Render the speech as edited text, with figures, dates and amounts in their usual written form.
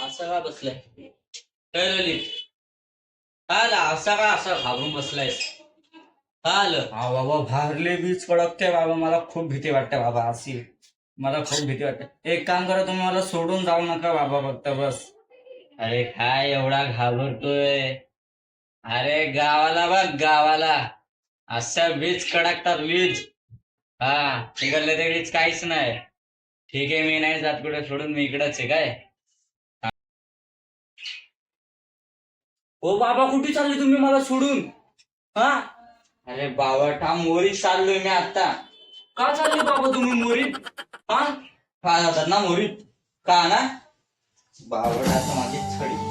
असं का बसलाय? काय ललित? काय असा का असा घाबरून बसलायस? काय आलं? हा बाबा भारले बीच कडकते बाबा, मला खूप भीती वाटते बाबा. अशी मला खूप भीती वाटते. एक काम करा, तुम्ही मला सोडून जाऊ नका बाबा, फक्त बस. अरे काय एवढा घाबरतोय? अरे गावाला बघ, गावाला अशा वीज कडकतात वीज. हा, तिकडले ते वीज काहीच नाही. ठीक आहे, मी नाही जात कुठे सोडून, मी इकडच आहे काय. ओ बाबा, कुठे चालले तुम्ही मला सोडून? हा, अरे बाबा मोरी चाललोय मी आता. का चालले बाबा तुम्ही मोरीत? हा, का जातात ना मोरीत? का ना बावड आता माझी छडी.